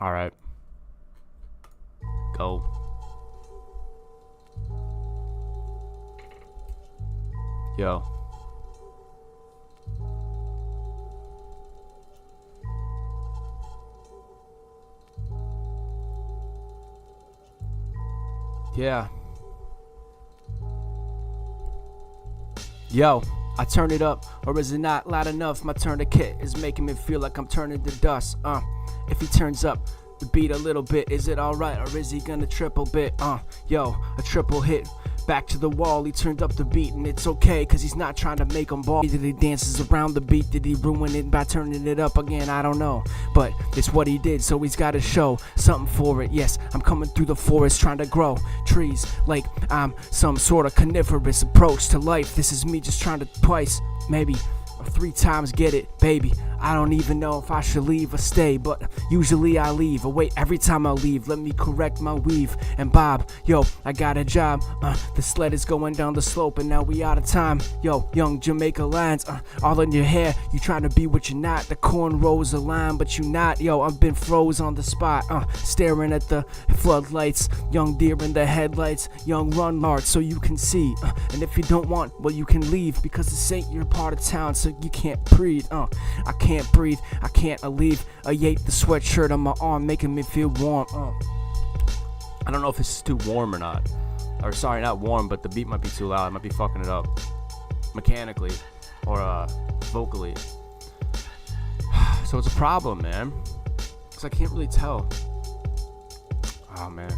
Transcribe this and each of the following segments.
Alright. Go. Yo. Yeah. Yo, I turn it up, or is it not loud enough? My tourniquet is making me feel like I'm turning to dust. If he turns up the beat a little bit, is it alright, or is he gonna triple bit? Yo, a triple hit. Back to the wall, he turned up the beat, and it's okay, cause he's not trying to make him ball. Did he dances around the beat? Did he ruin it by turning it up again? I don't know, but it's what he did, so he's gotta show something for it. Yes, I'm coming through the forest trying to grow trees like I'm some sort of carnivorous approach to life. This is me just trying to twice, maybe, or 3 times get it, baby. I don't even know if I should leave or stay, but usually I leave. Or wait, every time I leave, let me correct my weave. And Bob, yo, I got a job. The sled is going down the slope, and now we out of time. Yo, young Jamaica lines, all in your hair. You trying to be what you're not. The cornrows align, but you not. Yo, I've been froze on the spot, staring at the floodlights. Young deer in the headlights. Young run hard so you can see. And if you don't want, well, you can leave, because this ain't your part of town, so you can't breathe. I can't breathe, I can't leave. I hate the sweatshirt on my arm making me feel warm. I don't know if this is too warm or not. Or sorry, not warm, but the beat might be too loud. I might be fucking it up mechanically or vocally. So it's a problem, man, because I can't really tell. Oh man.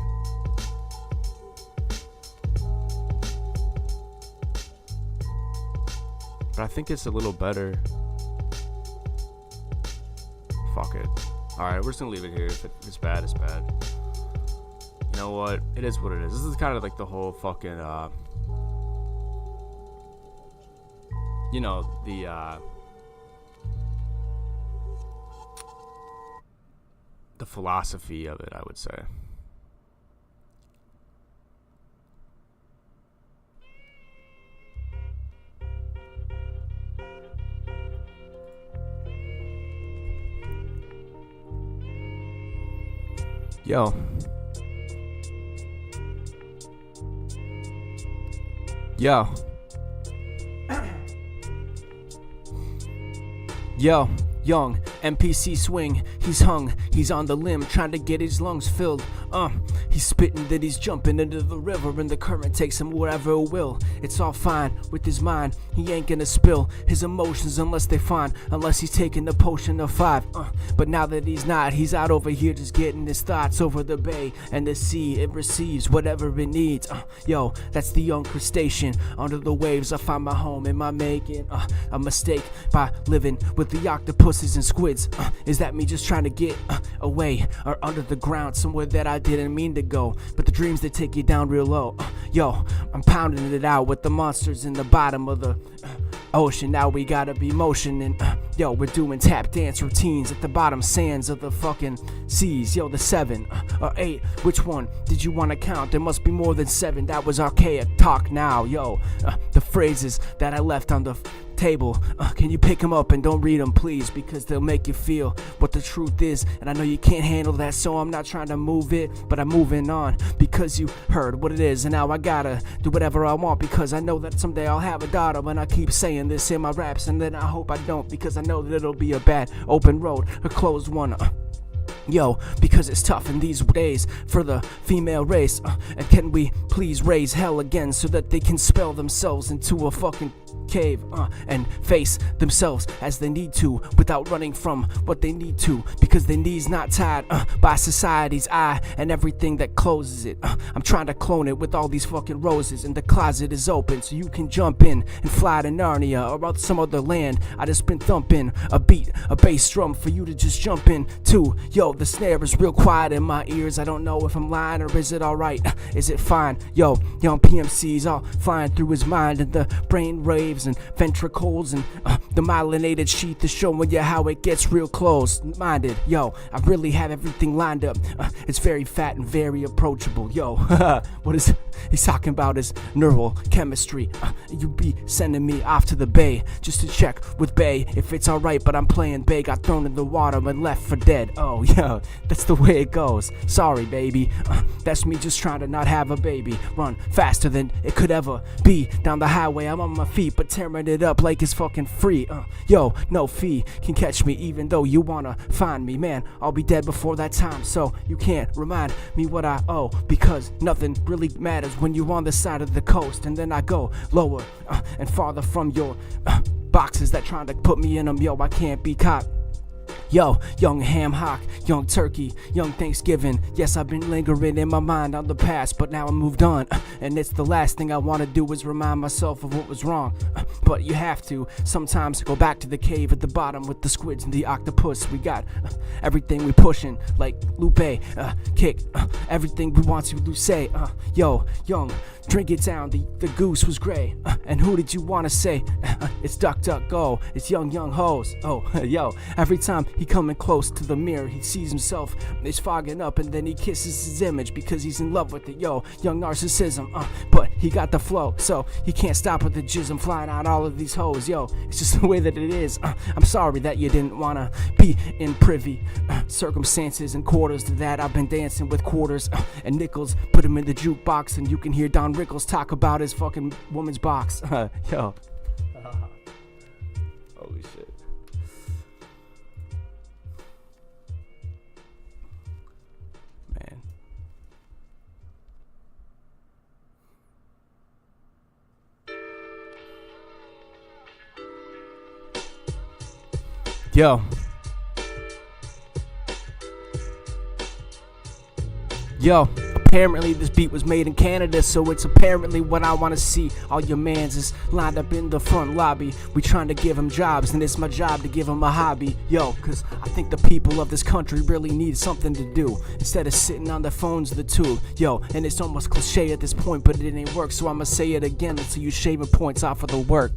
But I think it's a little better. Fuck it. Alright, we're just gonna leave it here. If it's bad, it's bad. You know what? It is what it is. This is kind of like the whole fucking, you know, the philosophy of it, I would say. Yo. Yo. Yo. Young NPC swing, he's hung, he's on the limb trying to get his lungs filled. He's spitting that he's jumping into the river, and the current takes him wherever it will. It's all fine with his mind, he ain't gonna spill his emotions unless they find, unless he's taking the potion of 5. But now that he's not, he's out over here just getting his thoughts over the bay and the sea. It receives whatever it needs. Yo, that's the young crustacean. Under the waves I find my home. Am I making a mistake by living with the octopuses and squids? Is that me just trying to get away or under the ground somewhere that I didn't mean to go? But the dreams, they take you down real low. Yo, I'm pounding it out with the monsters in the bottom of the ocean. Now we gotta be motioning. Yo, we're doing tap dance routines at the bottom sands of the fucking seas. Yo, the 7 or 8, which one did you want to count? There must be more than 7. That was archaic talk now. Yo, the phrases that I left on the table, can you pick them up and don't read them, please, because they'll make you feel what the truth is, and I know you can't handle that, so I'm not trying to move it, but I'm moving on, because you heard what it is, and now I gotta do whatever I want, because I know that someday I'll have a daughter. When I keep saying this in my raps, and then I hope I don't, because I know that it'll be a bad open road, a closed one. Yo, because it's tough in these days for the female race. And can we please raise hell again so that they can spell themselves into a fucking cave and face themselves as they need to, without running from what they need to, because their knees not tied by society's eye and everything that closes it. I'm trying to clone it with all these fucking roses, and the closet is open so you can jump in and fly to Narnia or out some other land. I just been thumping a beat, a bass drum for you to just jump in to. Yo, the snare is real quiet in my ears. I don't know if I'm lying or is it alright? Is it fine? Yo, young PMC's all flying through his mind, and the brain rage waves and ventricles, and the myelinated sheath is showing you how it gets real close-minded. Yo, I really have everything lined up. It's very fat and very approachable. Yo, what is he's talking about is neural chemistry. You be sending me off to the bay just to check with Bay if it's alright, but I'm playing Bay got thrown in the water and left for dead. Oh, yeah, that's the way it goes. Sorry, baby. That's me just trying to not have a baby. Run faster than it could ever be. Down the highway, I'm on my feet, but tearing it up like it's fucking free. Yo, no fee can catch me even though you wanna find me. Man, I'll be dead before that time, so you can't remind me what I owe, because nothing really matters when you're on the side of the coast. And then I go lower and farther from your boxes that trying to put me in them. Yo, I can't be caught. Yo, young ham hock, young turkey, young Thanksgiving. Yes, I've been lingering in my mind on the past, but now I moved on. And it's the last thing I want to do is remind myself of what was wrong. But you have to sometimes go back to the cave at the bottom with the squids and the octopus. We got everything we pushing, like Lupe, kick, everything we want to say. Yo, young, drink it down, the goose was gray. And who did you want to say? It's Duck Duck Go, it's young hoes. Oh, yo, every time he coming close to the mirror, he sees himself, it's fogging up, and then he kisses his image because he's in love with it. Yo, young narcissism, but he got the flow, so he can't stop with the jism flying out all of these hoes. Yo, it's just the way that it is. I'm sorry that you didn't wanna be in privy circumstances and quarters to that. I've been dancing with quarters and nickels, put them in the jukebox, and you can hear Don Rickles talk about his fucking woman's box. Yo. Holy shit. Man. Yo. Yo. Apparently this beat was made in Canada, so it's apparently what I want to see. All your mans is lined up in the front lobby. We trying to give them jobs, and it's my job to give them a hobby. Yo, cause I think the people of this country really need something to do instead of sitting on their phones the tube. Yo, and it's almost cliche at this point, but it ain't work, so I'ma say it again until you shaving points off of the work.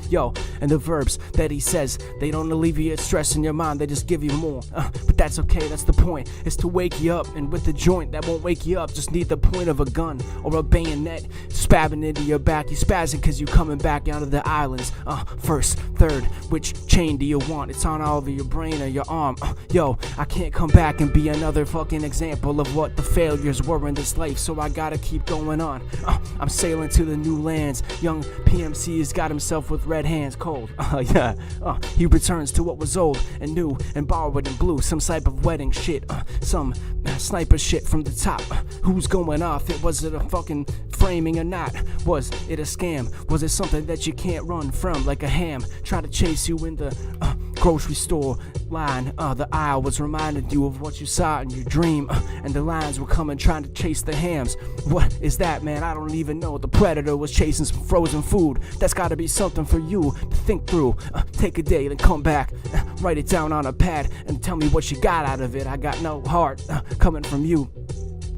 Yo, and the verbs that he says, they don't alleviate stress in your mind, they just give you more. But that's okay, that's the point, is to wake you up. And with the joint that won't wake you up, just need the point of a gun or a bayonet spabbing into your back. You spazzing cause you coming back out of the islands. First, third, which chain do you want? It's on all over your brain or your arm. Yo, I can't come back and be another fucking example of what the failures were in this life, so I gotta keep going on. I'm sailing to the new lands. Young PMC has got himself with red hands cold. Yeah. He returns to what was old and new and borrowed and blue. Some type of wedding shit. Some sniper shit from the top. Who's going off? Was it a fucking framing or not? Was it a scam? Was it something that you can't run from like a ham? Try to chase you in the grocery store line. The aisle was reminding you of what you saw in your dream. And the lions were coming trying to chase the hams. What is that, man? I don't even know. The predator was chasing some frozen food. That's gotta be something for you to think through. Take a day, then come back. Write it down on a pad and tell me what you got out of it. I got no heart coming from you.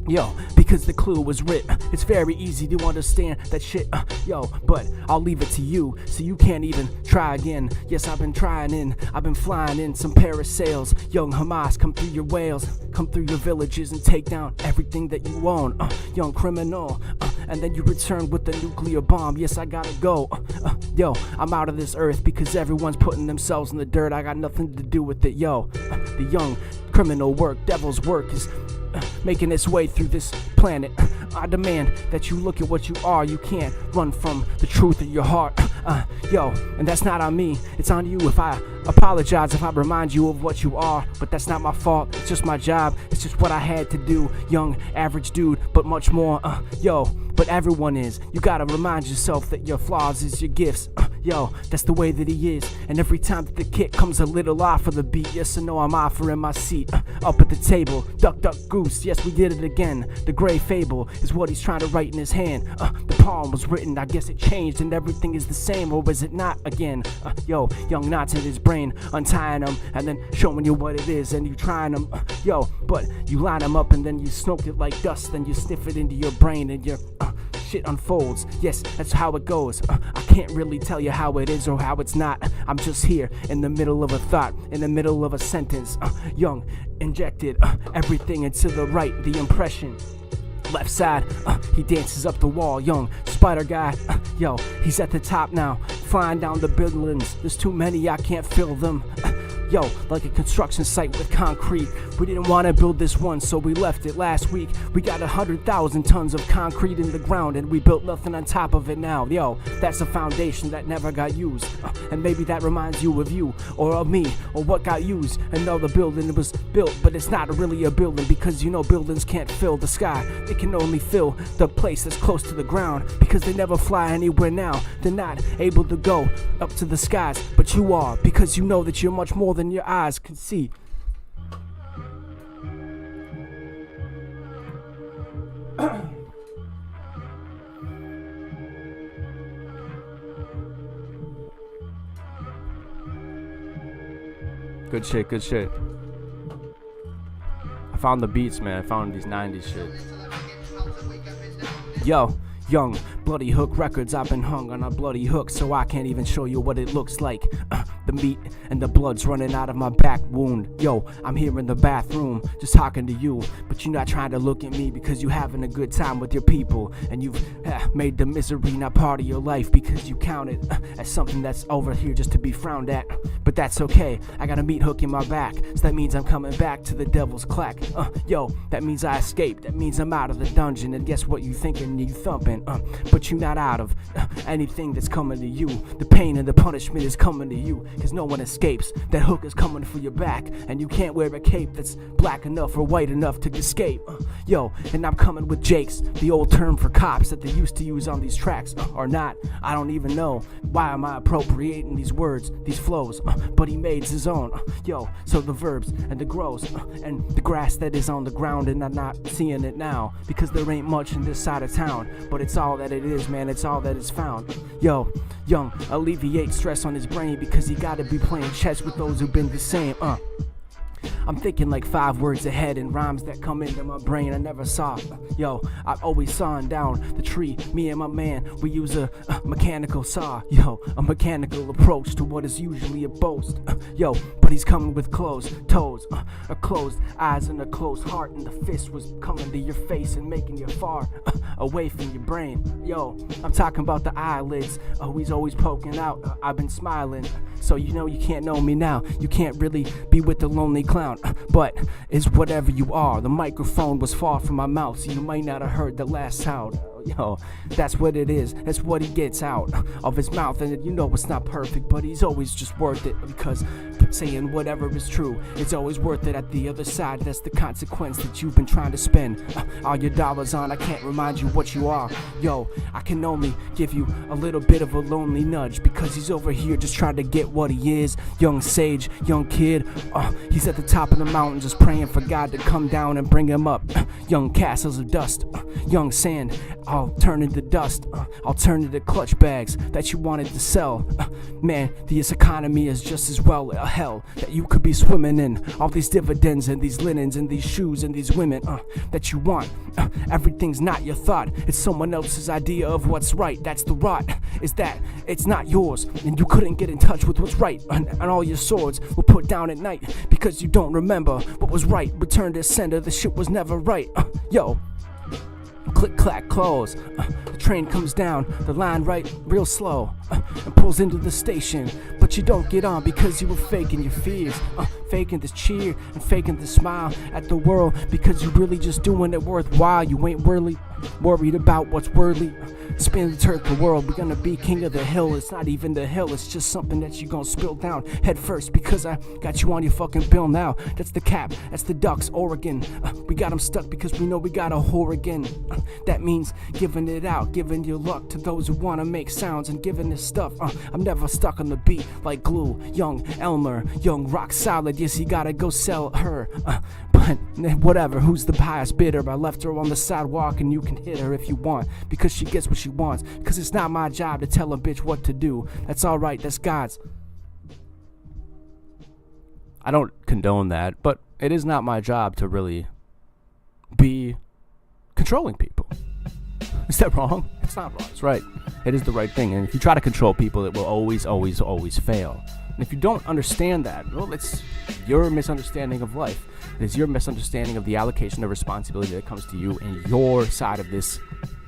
Yo, because the clue was writ. It's very easy to understand that shit. Yo, but I'll leave it to you, so you can't even try again. Yes, I've been trying in, I've been flying in some parasails. Young Hamas, come through your whales, come through your villages and take down everything that you own. Young criminal, and then you return with the nuclear bomb. Yes, I gotta go. Yo, I'm out of this earth because everyone's putting themselves in the dirt. I got nothing to do with it. Yo, the young criminal work, devil's work is making its way through this planet. I demand that you look at what you are. You can't run from the truth of your heart. Yo, and that's not on me, it's on you. If I apologize if I remind you of what you are, but that's not my fault, it's just my job, it's just what I had to do. Young, average dude, but much more. Yo, but everyone is. You gotta remind yourself that your flaws is your gifts. Yo, that's the way that he is. And every time that the kick comes a little off of the beat, yes, I know I'm offering my seat up at the table. Duck, duck, goose, yes, we did it again. The gray fable is what he's trying to write in his hand. The poem was written, I guess it changed, and everything is the same, or is it not again? Yo, young knots in his brain, untying them, and then showing you what it is, and you trying them. Yo, but you line them up, and then you smoke it like dust, then you sniff it into your brain, and you're shit unfolds. Yes, that's how it goes. I can't really tell you how it is or how it's not. I'm just here in the middle of a thought, in the middle of a sentence. Young, injected everything into the right, the impression. Left side, he dances up the wall. Young spider guy, yo, he's at the top now, flying down the buildings. There's too many, I can't fill them. Yo, like a construction site with concrete. We didn't want to build this one, so we left it last week. We got 100,000 tons of concrete in the ground, and we built nothing on top of it now. Yo, that's a foundation that never got used. And maybe that reminds you of you, or of me, or what got used. And no, the building was built, but it's not really a building, because you know buildings can't fill the sky. They can only fill the place that's close to the ground, because they never fly anywhere now. They're not able to go up to the skies, but you are, because you know that you're much more than your eyes can see. Good shit, good shit. I found the beats, man. I found these 90s shit. Yo, young, bloody hook records. I've been hung on a bloody hook, so I can't even show you what it looks like. The meat and the blood's running out of my back wound. Yo, I'm here in the bathroom, just talking to you, but you're not trying to look at me because you're having a good time with your people, and you've made the misery not part of your life because you count it as something that's over here just to be frowned at. But that's okay, I got a meat hook in my back, so that means I'm coming back to the devil's clack. Yo, that means I escaped, that means I'm out of the dungeon, and guess what you thinking, you thumping, but you're not out of anything that's coming to you. The pain and the punishment is coming to you, cause no one escapes. That hook is coming for your back, and you can't wear a cape that's black enough or white enough to escape. Yo, and I'm coming with Jakes, the old term for cops that they used to use on these tracks, or not. I don't even know why am I appropriating these words, these flows, but he made his own. Yo, so the verbs and the grows and the grass that is on the ground, and I'm not seeing it now because there ain't much in this side of town, but it's all that it is, man, it's all that is found. Yo, young, alleviate stress on his brain because he gotta be playing chess with those who've been the same. I'm thinking like 5 words ahead and rhymes that come into my brain I never saw. Yo, I always sawing down the tree. Me and my man, we use a mechanical saw. Yo, a mechanical approach to what is usually a boast. Yo, but he's coming with closed toes, a closed eyes and a closed heart, and the fist was coming to your face and making you far away from your brain. Yo, I'm talking about the eyelids. He's always poking out. I've been smiling, so you know you can't know me now. You can't really be with the lonely clown, but it's whatever you are. The microphone was far from my mouth, so you might not have heard the last sound. Yo, that's what it is. That's what he gets out of his mouth, and you know it's not perfect, but he's always just worth it, because saying whatever is true, it's always worth it at the other side. That's the consequence that you've been trying to spend all your dollars on. I can't remind you what you are. Yo, I can only give you a little bit of a lonely nudge, because he's over here just trying to get what he is. Young sage, young kid, he's at the top of the mountain just praying for God to come down and bring him up. Young castles of dust, young sand, I'll turn into dust. I'll turn into clutch bags that you wanted to sell. Man, this economy is just as well a hell that you could be swimming in. All these dividends and these linens and these shoes and these women that you want. Everything's not your thought. It's someone else's idea of what's right. That's the rot. Is that it's not yours, and you couldn't get in touch with what's right. And all your swords were put down at night because you don't remember what was right. Return to sender. The shit was never right. Yo. Click, clack, close. The train comes down the line right real slow and pulls into the station. But you don't get on because you were faking your fears, faking this cheer and faking the smile at the world, because you're really just doing it worthwhile. You ain't really worried about what's worthy. Spin the turf the world, we're gonna be king of the hill. It's not even the hill, it's just something that you gonna spill down head first, because I got you on your fucking bill now. That's the cap, that's the Ducks, Oregon. We got them stuck because we know we got a whore again. That means giving it out, giving your luck to those who wanna make sounds and giving this stuff. I'm never stuck on the beat like glue. Young Elmer, young rock solid, yes, you gotta go sell her. But whatever, who's the highest bidder? I left her on the sidewalk and you can hit her if you want, because she gets what she wants. Because it's not my job to tell a bitch what to do. That's alright, that's God's. I don't condone that, but it is not my job to really be controlling people. Is that wrong? It's not wrong. It's right. It is the right thing. And if you try to control people, it will always, always, always fail. And if you don't understand that, well, it's your misunderstanding of life. It is your misunderstanding of the allocation of responsibility that comes to you and your side of this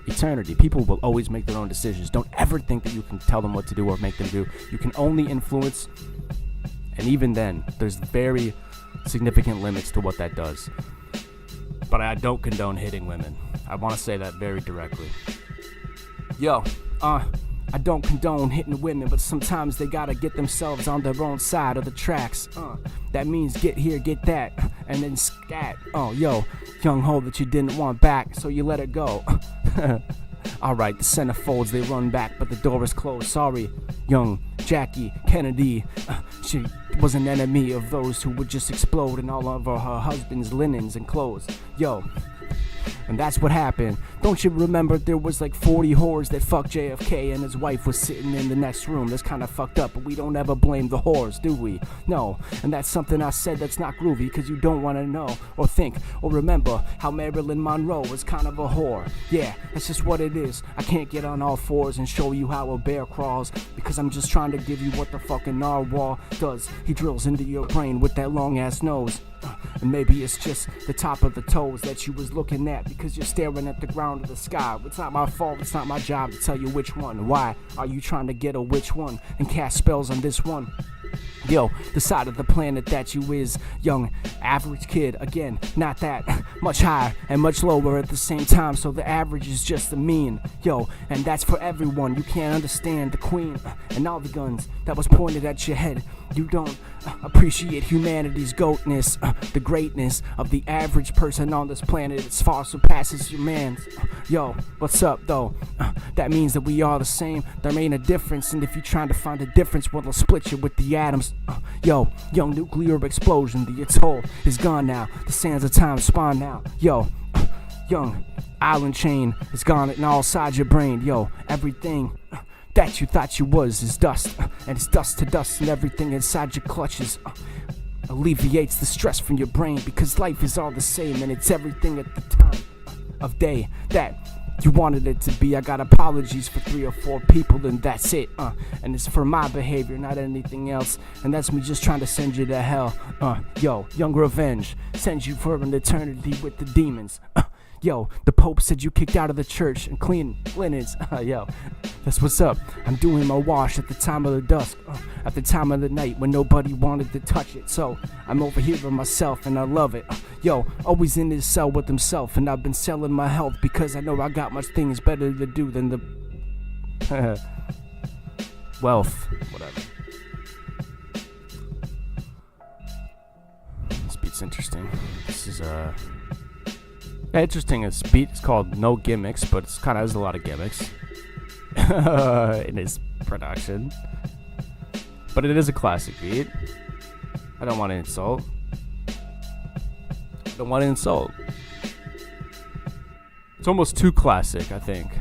eternity. People will always make their own decisions. Don't ever think that you can tell them what to do or make them do. You can only influence, and even then, there's very significant limits to what that does. But I don't condone hitting women. I want to say that very directly. I don't condone hitting women, but sometimes they gotta get themselves on their own side of the tracks. That means get here, get that, and then scat. Young hoe that you didn't want back, so you let her go. Alright, the centerfolds, they run back, but the door is closed. Sorry, young Jackie Kennedy. She was an enemy of those who would just explode in all of her husband's linens and clothes. And that's what happened. Don't you remember there was like 40 whores that fucked JFK and his wife was sitting in the next room? That's kind of fucked up, but we don't ever blame the whores, do we? No, and that's something I said that's not groovy, because you don't want to know or think or remember how Marilyn Monroe was kind of a whore. Yeah, that's just what it is. I can't get on all fours and show you how a bear crawls, because I'm just trying to give you what the fucking narwhal does. He drills into your brain with that long ass nose. And maybe it's just the top of the toes that you was looking at, because you're staring at the ground of the sky. It's not my fault, it's not my job to tell you which one. Why are you trying to get a which one and cast spells on this one? The side of the planet that you is, young average kid. Again, not that much higher and much lower at the same time, so the average is just the mean. And that's for everyone. You can't understand the queen and all the guns that was pointed at your head. You don't appreciate humanity's goatness, the greatness of the average person on this planet. It's far surpasses your man's. What's up though? That means that we are the same. There ain't a difference, and if you're trying to find a difference, well, they'll split you with the atoms. Young nuclear explosion. The atoll is gone now. The sands of time spawn now. Young island chain is gone and all inside your brain. Everything that you thought you was is dust, and it's dust to dust, and everything inside your clutches alleviates the stress from your brain, because life is all the same, and it's everything at the time of day that you wanted it to be. I got apologies for 3 or 4 people, and that's it. And it's for my behavior, not anything else. And that's me just trying to send you to hell. Young revenge sends you for an eternity with the demons. The Pope said you kicked out of the church and clean linens. That's what's up. I'm doing my wash at the time of the dusk, at the time of the night when nobody wanted to touch it. So I'm over here by myself and I love it. Always in his cell with himself, and I've been selling my health because I know I got much things better to do than the wealth, whatever. This beat's interesting. This is interesting. This beat is called No Gimmicks, but it's kind of has a lot of gimmicks in his production. But it is a classic beat. I don't want to insult. It's almost too classic, I think.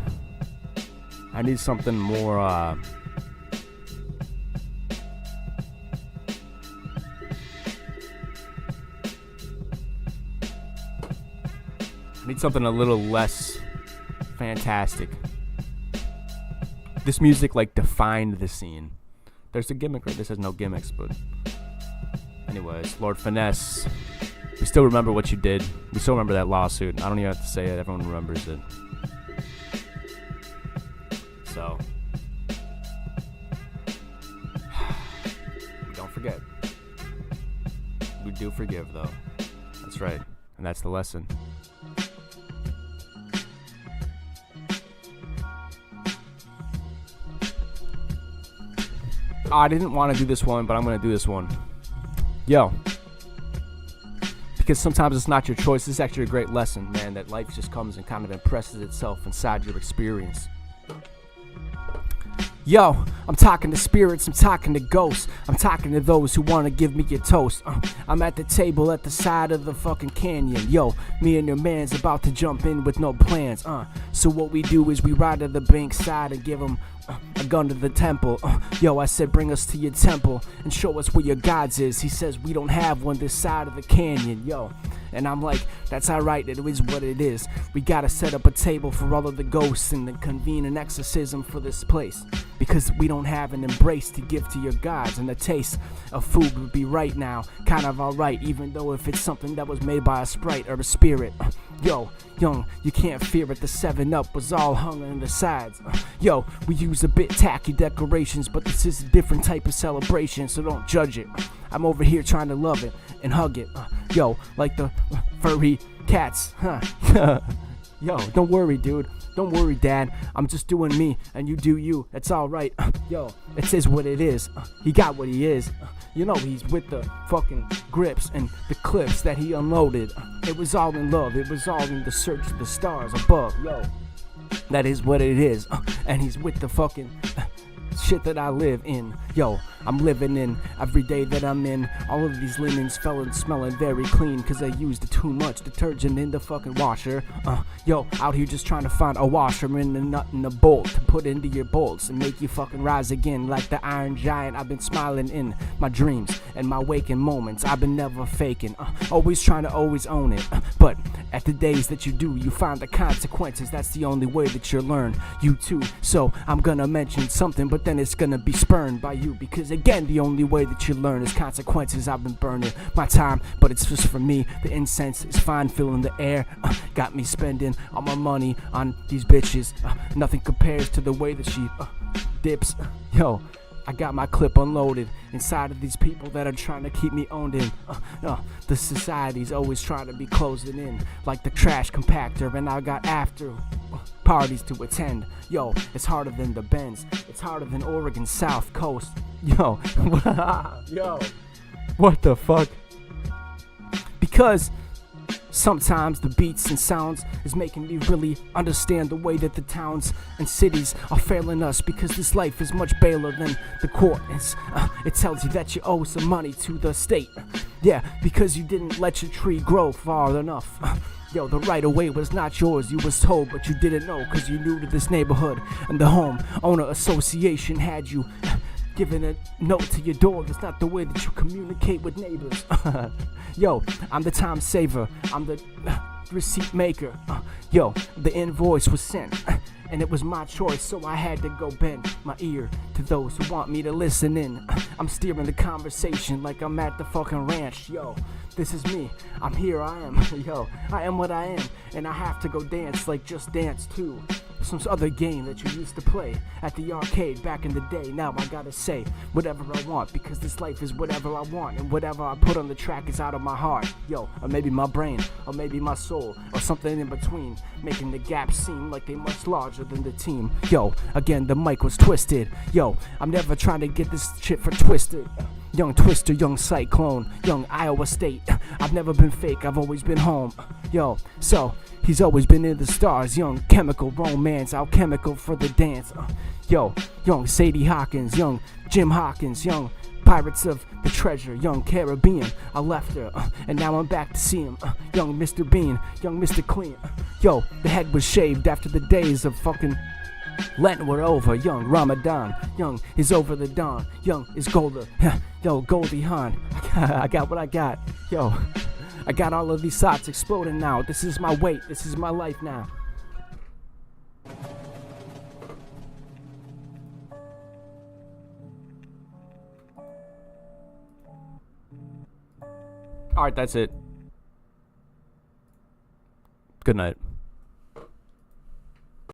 I need something more I need something a little less fantastic. This music defined the scene. There's a gimmick, right? This has no gimmicks, but anyways, Lord Finesse. We still remember what you did. We still remember that lawsuit. I don't even have to say it. Everyone remembers it. So we don't forget. We do forgive, though. That's right. And that's the lesson. I didn't want to do this one, but I'm going to do this one. Because sometimes it's not your choice. This is actually a great lesson, man, that life just comes and kind of impresses itself inside your experience. I'm talking to spirits, I'm talking to ghosts, I'm talking to those who want to give me a toast. I'm at the table at the side of the fucking canyon. Me and your man's about to jump in with no plans. So what we do is we ride to the bank side and give him a gun to the temple. I said bring us to your temple and show us where your gods is. He says we don't have one this side of the canyon. And I'm like, that's alright, it is what it is. We gotta set up a table for all of the ghosts and then convene an exorcism for this place. Because we don't have an embrace to give to your gods, and the taste of food would be right now, kind of alright, even though if it's something that was made by a sprite or a spirit. Yo, young, you can't fear it, the 7-Up was all hung on the sides. Yo, we use a bit tacky decorations, but this is a different type of celebration, so don't judge it. I'm over here trying to love it and hug it. Yo, like the furry cats, huh? Yo, don't worry, dude. Don't worry, Dad. I'm just doing me, and you do you. That's alright. Yo, it is what it is. He got what he is. You know, he's with the fucking grips and the clips that he unloaded. It was all in love. It was all in the search of the stars above. Yo, that is what it is. And he's with the fucking shit that I live in. Yo, I'm living in every day that I'm in. All of these linens smelling very clean, cause I used too much detergent in the fucking washer. Yo, out here just trying to find a washer and a nut and a bolt to put into your bolts and make you fucking rise again like the Iron Giant. I've been smiling in my dreams and my waking moments. I've been never faking, always trying to always own it. But at the days that you do, you find the consequences. That's the only way that you learn. You too. So I'm gonna mention something, but then it's gonna be spurned by you, because again, the only way that you learn is consequences. I've been burning my time, but it's just for me. The incense is fine, filling the air. Got me spending all my money on these bitches. Nothing compares to the way that she dips. Yo, I got my clip unloaded inside of these people that are trying to keep me owned in. The society's always trying to be closing in like the trash compactor, and I got after parties to attend. Yo, it's harder than the Bends. It's harder than Oregon South Coast. Yo, yo, what the fuck? Because sometimes the beats and sounds is making me really understand the way that the towns and cities are failing us, because this life is much baler than the court is. It tells you that you owe some money to the state. Yeah, because you didn't let your tree grow far enough. Yo, the right of way was not yours, you was told, but you didn't know, cause you new to this neighborhood, and the home owner association had you giving a note to your door. That's not the way that you communicate with neighbors. Yo, I'm the time saver, I'm the receipt maker. Yo, the invoice was sent, and it was my choice, so I had to go bend my ear to those who want me to listen in. I'm steering the conversation like I'm at the fucking ranch. Yo, this is me, I'm here, I am. Yo, I am what I am, and I have to go dance like Just Dance 2. Some other game that you used to play at the arcade back in the day. Now I gotta say whatever I want, because this life is whatever I want, and whatever I put on the track is out of my heart. Yo, or maybe my brain, or maybe my soul, or something in between, making the gaps seem like they much larger than the team. Yo, again the mic was twisted. Yo, I'm never trying to get this shit for twisted. Young Twister, young Cyclone, young Iowa State. I've never been fake, I've always been home. Yo, so he's always been in the stars. Young chemical romance, alchemical for the dance. Yo, young Sadie Hawkins, young Jim Hawkins, young Pirates of the Treasure, young Caribbean. I left her, and now I'm back to see him. Young Mr. Bean, young Mr. Clean. Yo, the head was shaved after the days of fucking Lent were over. Young Ramadan, young is over the dawn. Young is Golda, yo, Goldie Hawn. I got what I got. Yo, I got all of these thoughts exploding now. This is my weight, this is my life now. Alright, that's it. Good night.